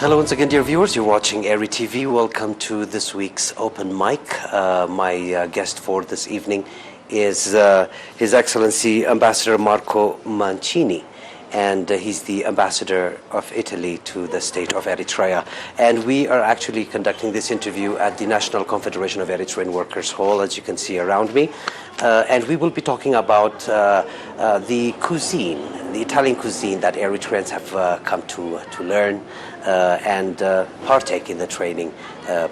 Hello once again, dear viewers. You're watching Eri TV. Welcome to this week's open mic. My guest for this evening is His Excellency Ambassador Marco Mancini, and he's the ambassador of Italy to the state of Eritrea. And we are actually conducting this interview at the National Confederation of Eritrean Workers Hall, as you can see around me. And we will be talking about the cuisine, the Italian cuisine that Eritreans have come to learn and partake in the training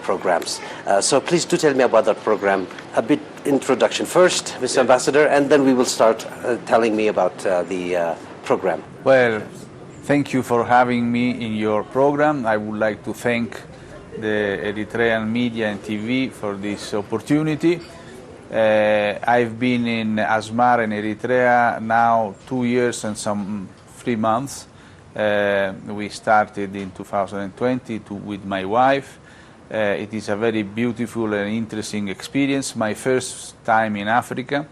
programs. So please do tell me about that program. A bit introduction first, Mr. Ambassador, and then we will start telling me about the program. Well, thank you for having me in your program. I would like to thank the Eritrean media and TV for this opportunity. I've been in Asmara in Eritrea now 2 years and some 3 months. We started in 2020 with my wife. It is a very beautiful and interesting experience. My first time in Africa,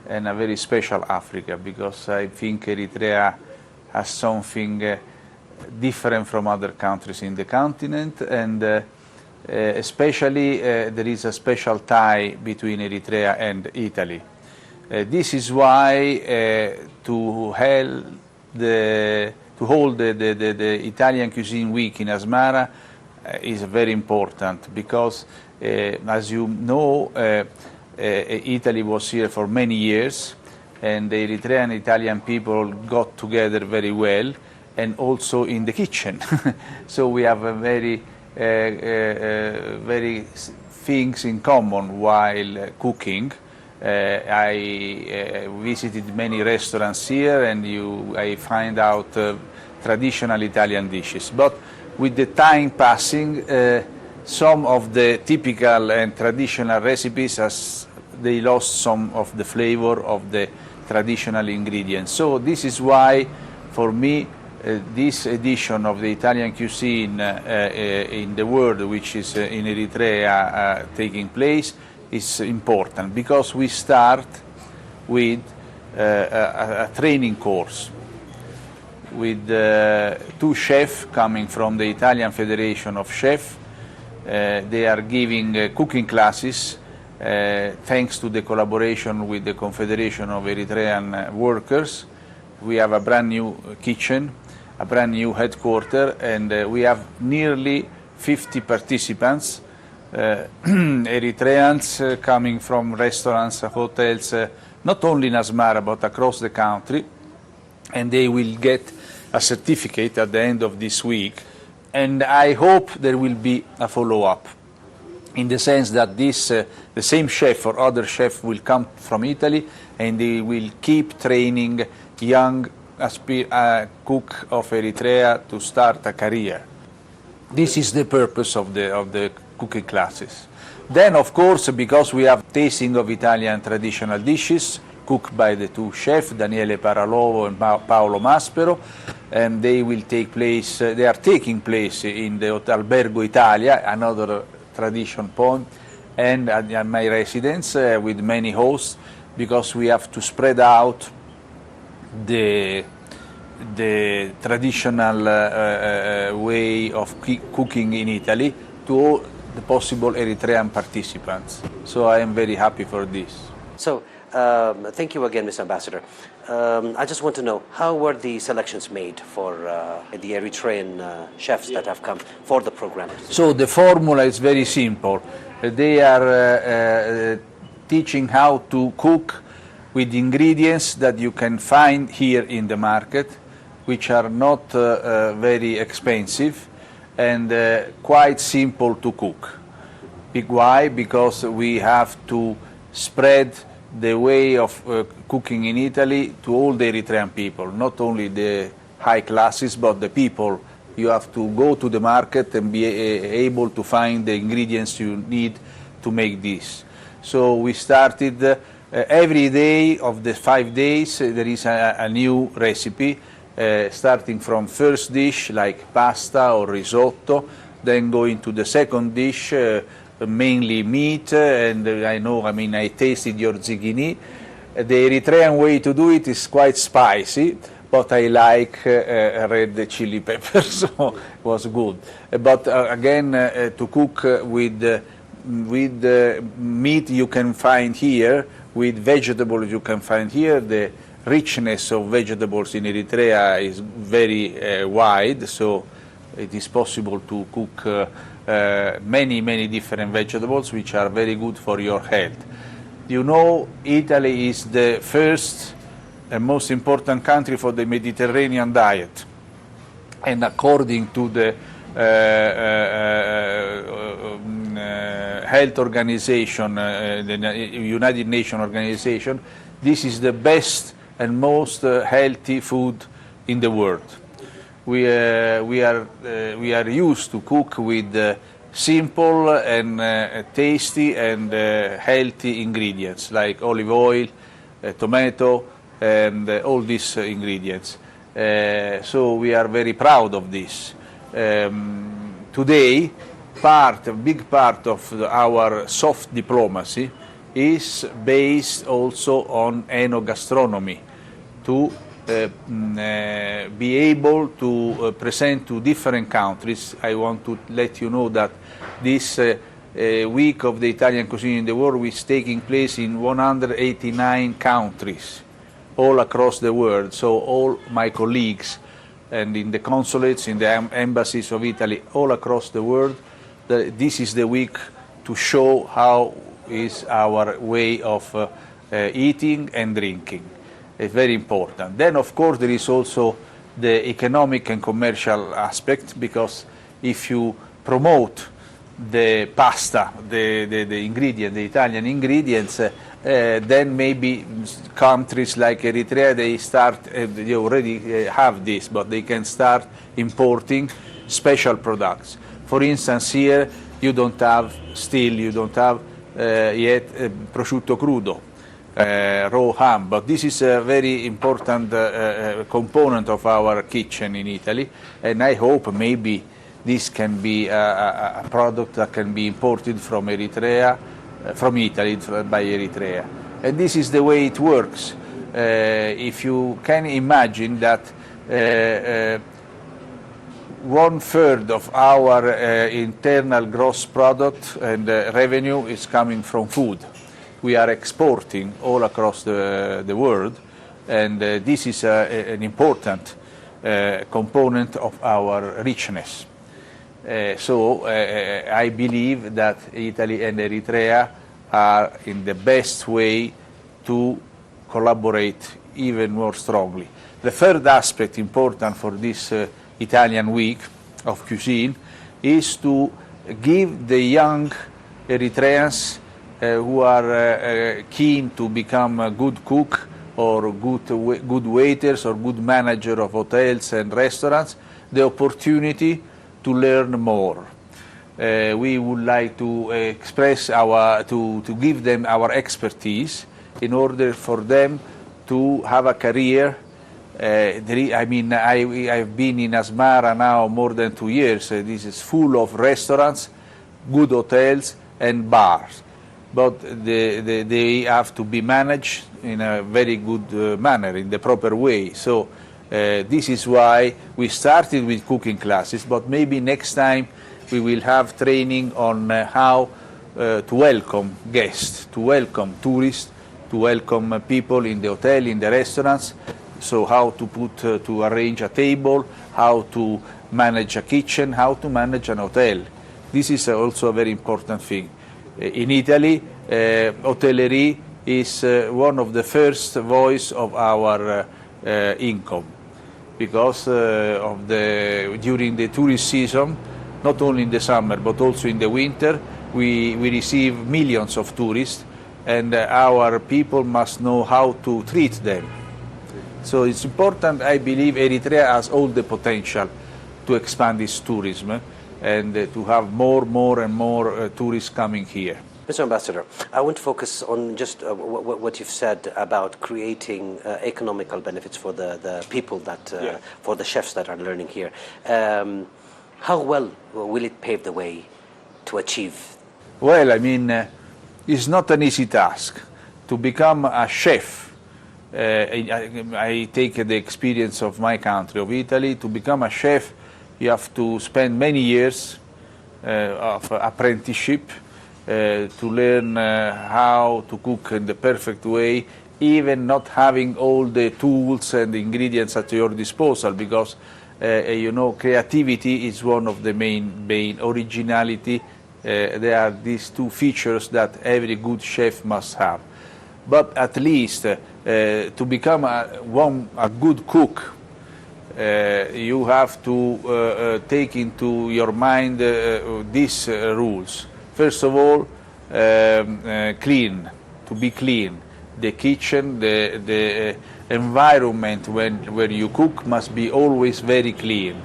and a very special Africa, because I think Eritrea has something different from other countries in the continent, and especially there is a special tie between Eritrea and Italy. This is why to hold the Italian Cuisine Week in Asmara is very important, because as you know, Italy was here for many years, and the Eritrean and Italian people got together very well, and also in the kitchen. So we have a very things in common while cooking. I visited many restaurants here, and I find out traditional Italian dishes. But with the time passing, some of the typical and traditional recipes, they lost some of the flavor of the traditional ingredients. So this is why, for me, this edition of the Italian cuisine in the world, which is in Eritrea taking place, is important, because we start with a training course with 2 chefs coming from the Italian Federation of Chefs. They are giving cooking classes thanks to the collaboration with the Confederation of Eritrean Workers. We have a brand new kitchen, a brand new headquarters, and we have nearly 50 participants, Eritreans coming from restaurants, hotels, not only in Asmara but across the country, and they will get a certificate at the end of this week. And I hope there will be a follow-up, in the sense that this, the same chef or other chef will come from Italy, and they will keep training young cook of Eritrea to start a career. This is the purpose of the cooking classes. Then, of course, because we have tasting of Italian traditional dishes cooked by the 2 chefs, Daniele Paralovo and Paolo Maspero, and they will take place. They are taking place in the Albergo Italia, another tradition point, and at my residence with many hosts, because we have to spread out the traditional way of cooking in Italy to all the possible Eritrean participants. So I am very happy for this. So thank you again, Mr. Ambassador. I just want to know, how were the selections made for the Eritrean chefs that have come for the program? So the formula is very simple. They are teaching how to cook with ingredients that you can find here in the market, which are not very expensive and quite simple to cook. Why? Because we have to spread the way of cooking in Italy to all the Eritrean people, not only the high classes, but the people. You have to go to the market and be able to find the ingredients you need to make this. So we started every day of the 5 days, there is a new recipe, starting from first dish like pasta or risotto, then going to the second dish, mainly meat, and I tasted your zucchini. The Eritrean way to do it is quite spicy, but I like red chili pepper, so it was good. But again, to cook with meat you can find here, with vegetables you can find here. The richness of vegetables in Eritrea is very wide, so it is possible to cook many different vegetables which are very good for your health. You know, Italy is the first and most important country for the Mediterranean diet, and according to the Health Organization, the United Nations Organization, this is the best and most healthy food in the world. We are used to cook with simple and tasty and healthy ingredients like olive oil, tomato, and all these ingredients. So we are very proud of this. Today, a big part of our soft diplomacy is based also on enogastronomy, to be able to present to different countries. I want to let you know that this week of the Italian cuisine in the world is taking place in 189 countries all across the world. So all my colleagues and in the consulates, in the embassies of Italy all across the world, this is the week to show how is our way of eating and drinking. It's very important. Then, of course, there is also the economic and commercial aspect, because if you promote the pasta, the ingredient, the Italian ingredients, then maybe countries like Eritrea, they already have this, but they can start importing special products. For instance, here you don't have yet prosciutto crudo, raw ham, but this is a very important component of our kitchen in Italy, and I hope maybe this can be a product that can be imported from Eritrea, from Italy by Eritrea. And this is the way it works. If you can imagine that 1/3 of our internal gross product and revenue is coming from food. We are exporting all across the world, and this is an important component of our richness. So I believe that Italy and Eritrea are in the best way to collaborate even more strongly. The third aspect important for this Italian week of cuisine is to give the young Eritreans who are keen to become a good cook or good waiters or good manager of hotels and restaurants the opportunity to learn more. We would like to express to give them our expertise in order for them to have a career. I've been in Asmara now more than 2 years. This is full of restaurants, good hotels, and bars. But they have to be managed in a very good manner, in the proper way. So this is why we started with cooking classes, but maybe next time we will have training on how to welcome guests, to welcome tourists, to welcome people in the hotel, in the restaurants. So how to arrange a table, how to manage a kitchen, how to manage an hotel. This is also a very important thing. In Italy, hotellerie is one of the first voice of our income, because during the tourist season, not only in the summer but also in the winter, we receive millions of tourists, and our people must know how to treat them. So it's important. I believe Eritrea has all the potential to expand its tourism and to have more and more tourists coming here. Mr. Ambassador, I want to focus on just what you've said about creating economical benefits for the people for the chefs that are learning here. How well will it pave the way to achieve? Well, I mean, it's not an easy task to become a chef I take the experience of my country, of Italy. To become a chef, you have to spend many years of apprenticeship to learn how to cook in the perfect way, even not having all the tools and the ingredients at your disposal, because you know, creativity is one of the main originality. There are these two features that every good chef must have. But at least to become a good cook, you have to take into your mind these rules. First of all, clean, to be clean. The kitchen, the environment where you cook must be always very clean.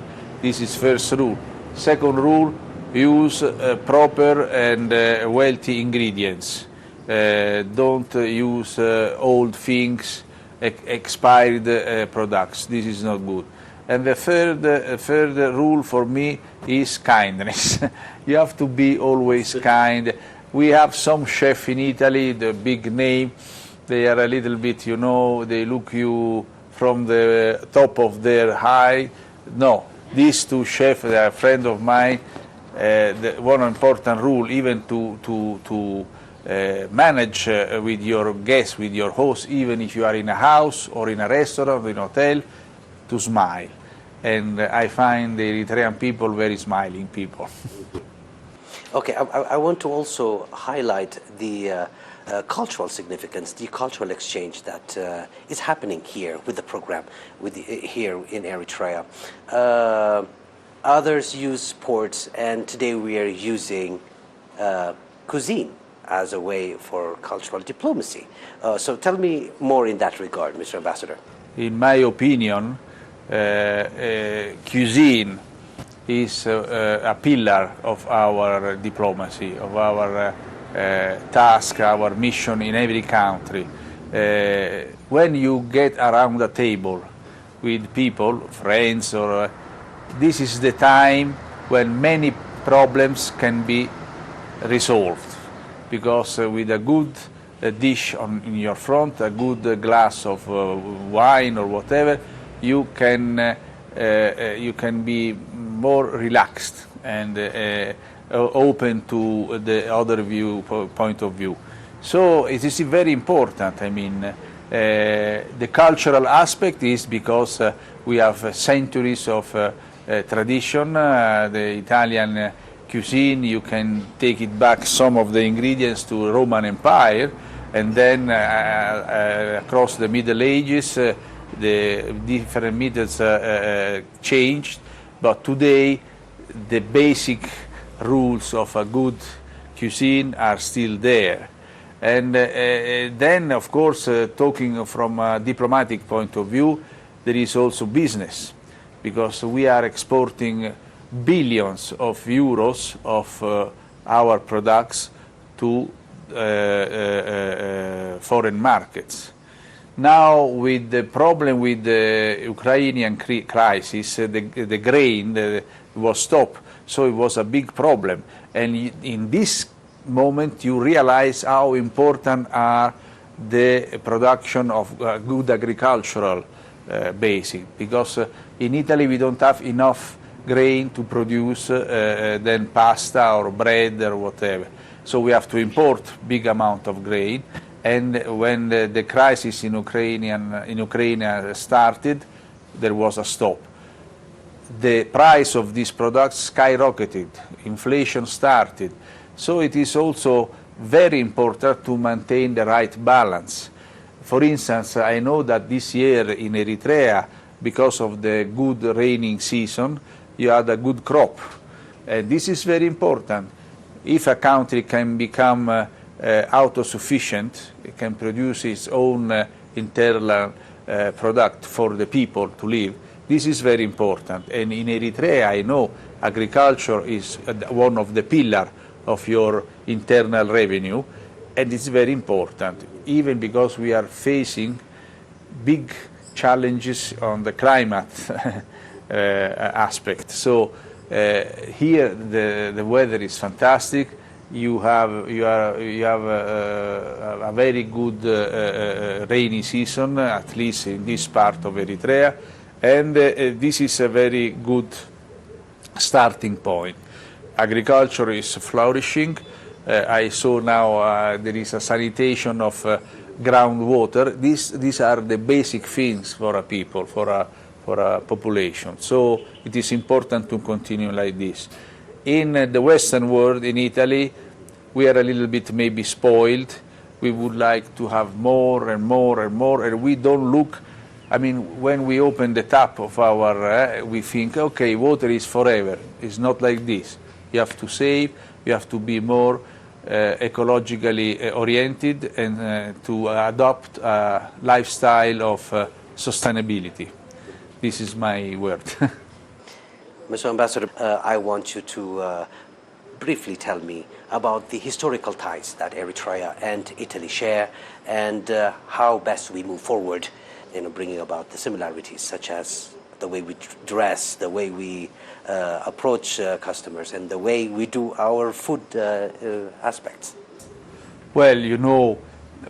This is first rule. Second rule, use proper and wealthy ingredients. Don't use old things, expired products. This is not good. And the third rule for me is kindness. You have to be always kind. We have some chef in Italy, the big name. They are a little bit, you know, they look you from the top of their high. No, these two chefs, they are a friend of mine. One important rule, even to manage with your guests, with your host, even if you are in a house or in a restaurant or in a hotel, to smile. And I find the Eritrean people very smiling people. Okay, I want to also highlight the cultural significance, the cultural exchange that is happening here with the program, here in Eritrea. Others use sports, and today we are using cuisine as a way for cultural diplomacy. So tell me more in that regard, Mr. Ambassador. In my opinion, cuisine is a pillar of our diplomacy, of our task, our mission in every country. When you get around the table with people, friends, or this is the time when many problems can be resolved, because with a good dish in your front, a good glass of wine or whatever, you can be more relaxed and open to the other point of view. So it is very important. I mean, the cultural aspect is because we have centuries of tradition. The Italian cuisine, you can take it back some of the ingredients to Roman Empire, and then across the Middle Ages, the different methods changed, but today the basic rules of a good cuisine are still there. And then, of course, talking from a diplomatic point of view, there is also business, because we are exporting billions of euros of our products to foreign markets. Now, with the problem with the Ukrainian crisis, the grain was stopped, so it was a big problem. And in this moment, you realize how important are the production of good agricultural basic, because in Italy we don't have enough grain to produce then pasta or bread or whatever. So we have to import big amount of grain. And when the crisis in Ukraine started, there was a stop. The price of these products skyrocketed, inflation started. So it is also very important to maintain the right balance. For instance, I know that this year in Eritrea, because of the good raining season, you had a good crop. And this is very important. If a country can become autosufficient, it can produce its own internal product for the people to live. This is very important. And in Eritrea, I know agriculture is one of the pillars of your internal revenue, and it's very important, even because we are facing big challenges on the climate aspect. So here the weather is fantastic. you have a very good rainy season, at least in this part of Eritrea, and this is a very good starting point. Agriculture is flourishing. I saw now there is a sanitation of groundwater. These are the basic things for a people, for a population. So it is important to continue like this. In the Western world, in Italy, we are a little bit maybe spoiled. We would like to have more and more and more, and we don't look. I mean, when we open the tap of our, we think, okay, water is forever. It's not like this. You have to save, you have to be more ecologically oriented and to adopt a lifestyle of sustainability. This is my word. Mr. Ambassador, I want you to briefly tell me about the historical ties that Eritrea and Italy share, and how best we move forward in bringing about the similarities, such as the way we dress, the way we approach customers, and the way we do our food aspects. Well, you know,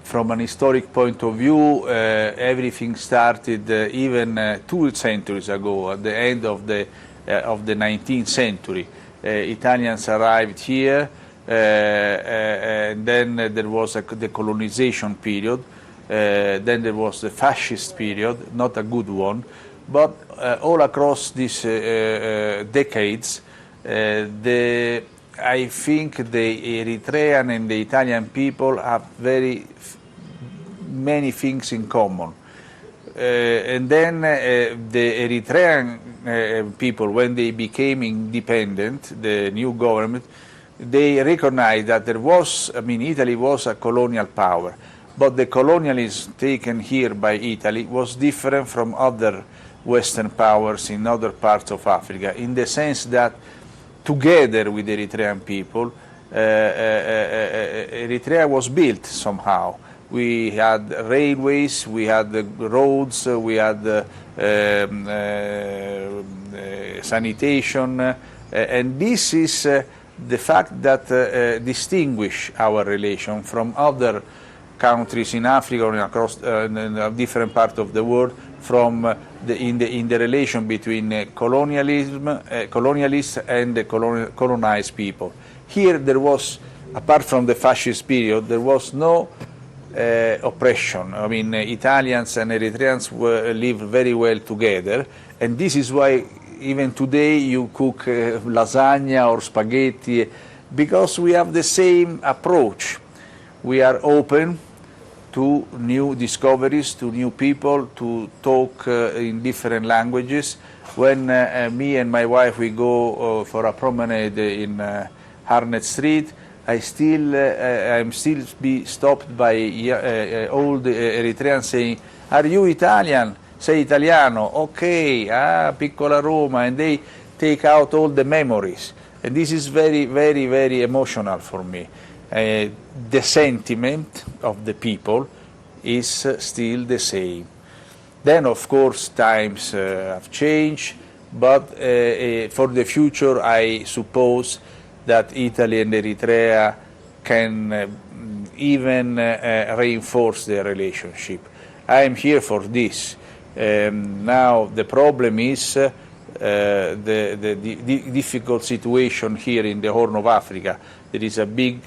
from an historic point of view, everything started even 2 centuries ago, at the end of the 19th century. Italians arrived here, and then there was the colonization period, then there was the fascist period, not a good one, but all across these decades, I think the Eritrean and the Italian people have very many things in common. And then the Eritrean people, when they became independent, the new government, they recognized that there was, I mean, Italy was a colonial power, but the colonialism taken here by Italy was different from other Western powers in other parts of Africa, in the sense that together with the Eritrean people, Eritrea was built somehow. We had railways, we had roads, we had sanitation, and this is the fact that distinguish our relation from other countries in Africa or across in different parts of the world, from in the relation between colonialists and the colonized people. Here there was, apart from the fascist period, there was no oppression. I mean, Italians and Eritreans lived very well together, and this is why even today you cook lasagna or spaghetti, because we have the same approach. We are open to new discoveries, to new people, to talk in different languages. When me and my wife, we go for a promenade in Harnett Street, I'm still be stopped by old Eritreans saying, "Are you Italian? Sei italiano? Okay, piccola Roma," and they take out all the memories. And this is very, very, very emotional for me. The sentiment of the people is still the same. Then, of course, times have changed, but for the future, I suppose that Italy and Eritrea can even reinforce their relationship. I am here for this. Now, the problem is the difficult situation here in the Horn of Africa. There is a big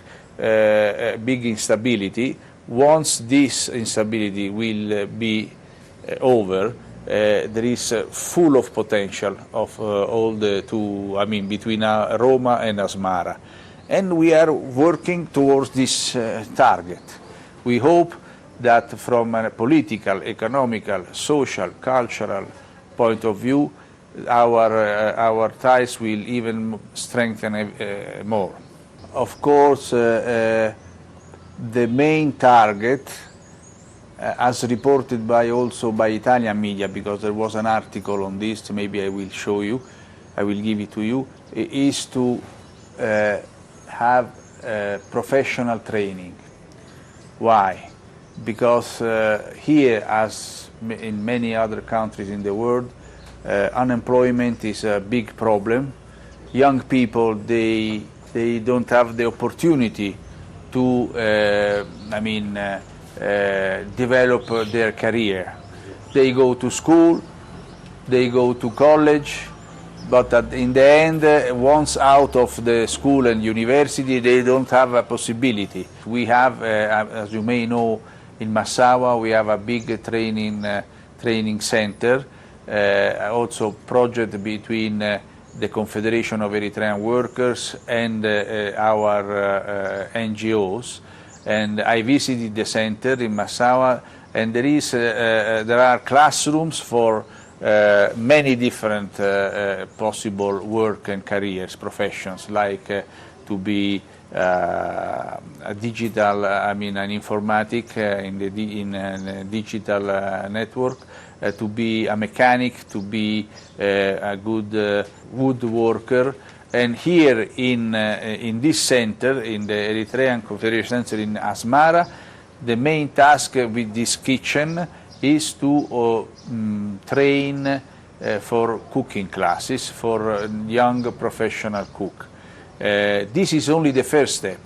instability. Once this instability will be over, there is full of potential of all the two, I mean, between Roma and Asmara. And we are working towards this target. We hope that from a political, economical, social, cultural point of view, our ties will even strengthen more. Of course, the main target, as reported also by Italian media, because there was an article on this, maybe I will show you, I will give it to you, is to have professional training. Why? Because here, as in many other countries in the world, unemployment is a big problem. Young people, they they don't have the opportunity to, develop their career. They go to school, they go to college, but in the end, once out of the school and university, they don't have a possibility. We have, as you may know, in Massawa, we have a big training center, also project between the Confederation of Eritrean Workers and our NGOs. And I visited the center in Massawa, and there are classrooms for many different possible work and careers, professions, like to be a digital, an informatic in a digital network, to be a mechanic, to be a good woodworker. And here in this center, in the Eritrean Confederation Center in Asmara, the main task with this kitchen is to train for cooking classes for young professional cook. This is only the first step.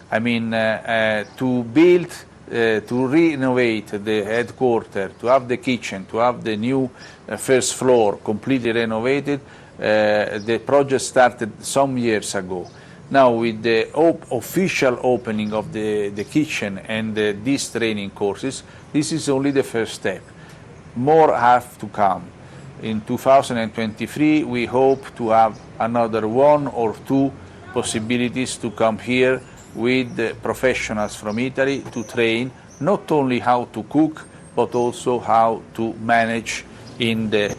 To build, to renovate the headquarters, to have the kitchen, to have the new first floor completely renovated, the project started some years ago. Now, with the official opening of the kitchen and these training courses, this is only the first step. More have to come. In 2023, we hope to have another 1 or 2 possibilities to come here with professionals from Italy to train not only how to cook, but also how to manage in the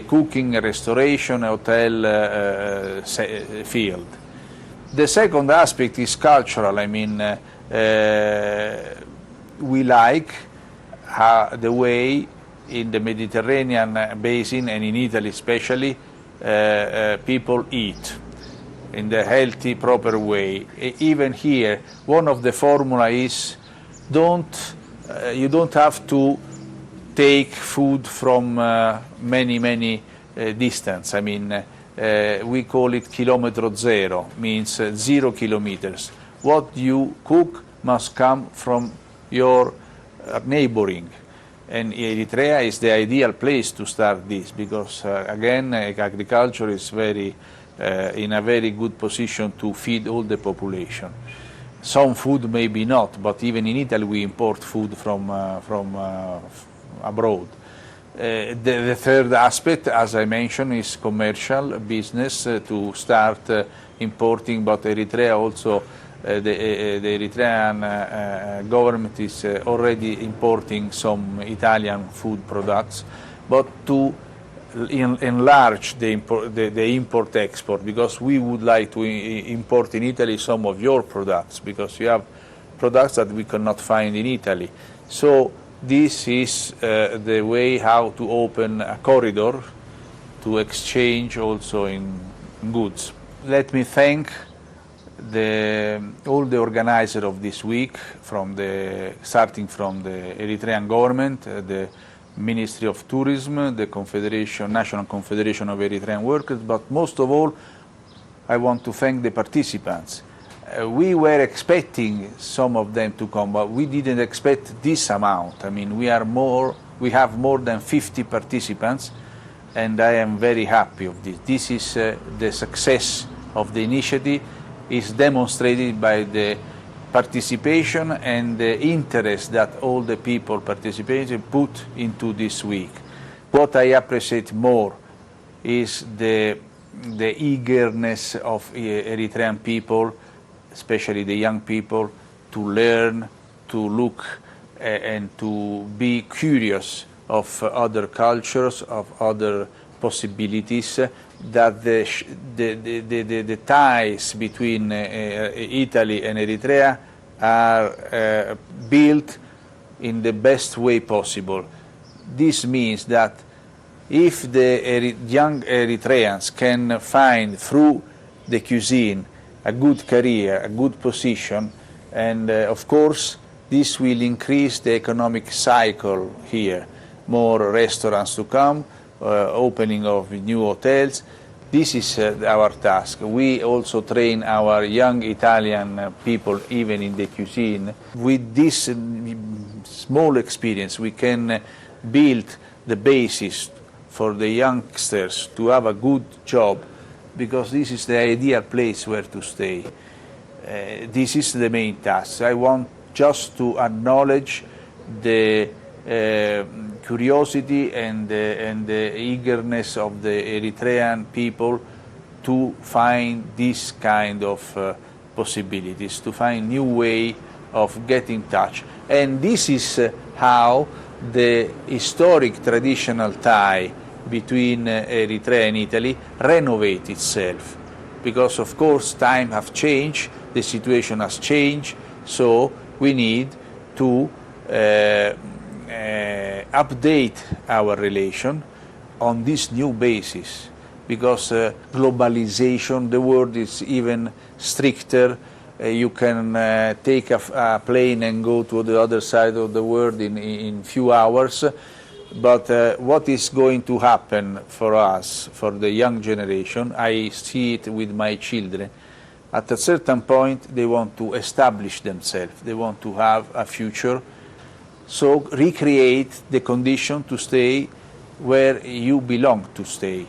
cooking, restoration, hotel field. The second aspect is cultural. We like the way in the Mediterranean basin and in Italy especially, people eat in the healthy, proper way. Even here, one of the formula is you don't have to take food from many distance. We call it kilometro zero, means 0 kilometers. What you cook must come from your neighboring. And Eritrea is the ideal place to start this because, again, agriculture is in a very good position to feed all the population. Some food maybe not, but even in Italy we import food from abroad. The third aspect, as I mentioned, is commercial business to start importing, but Eritrea also, the Eritrean government is already importing some Italian food products, but to enlarge the import-export, because we would like to import in Italy some of your products, because you have products that we cannot find in Italy. So this is the way how to open a corridor to exchange also in goods. Let me thank all the organizers of this week, starting from the Eritrean government, the Ministry of Tourism, the National Confederation of Eritrean Workers, but most of all, I want to thank the participants. We were expecting some of them to come, but we didn't expect this amount. We have more than 50 participants, and I am very happy of this. This is the success of the initiative is demonstrated by the participation and the interest that all the people participating put into this week. What I appreciate more is the eagerness of Eritrean people, especially the young people, to learn, to look and to be curious of other cultures, of other possibilities, that the ties between Italy and Eritrea are built in the best way possible. This means that if the young Eritreans can find through the cuisine a good career, a good position, and of course this will increase the economic cycle here. More restaurants to come, opening of new hotels, This is our task. We also train our young Italian people, even in the cuisine. With this small experience, we can build the basis for the youngsters to have a good job, because this is the ideal place where to stay. This is the main task. I want just to acknowledge the curiosity and the eagerness of the Eritrean people to find this kind of possibilities, to find new way of getting in touch. And this is how the historic traditional tie between Eritrea and Italy renovate itself. Because of course time has changed, the situation has changed, so we need to update our relation on this new basis, because globalization, the world is even stricter. You can take a plane and go to the other side of the world in few hours. But what is going to happen for us, for the young generation, I see it with my children. At a certain point, they want to establish themselves. They want to have a future. So recreate the condition to stay where you belong to stay.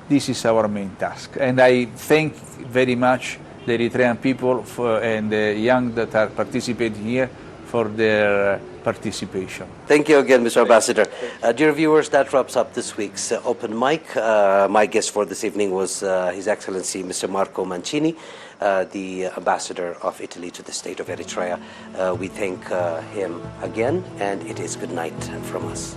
This is our main task. And I thank very much the Eritrean people and the young that are participating here for their participation. Thank you again, Mr. Ambassador. Dear viewers, that wraps up this week's Open Mic. My guest for this evening was His Excellency Mr. Marco Mancini, the Ambassador of Italy to the State of Eritrea. We thank him again, and it is good night from us.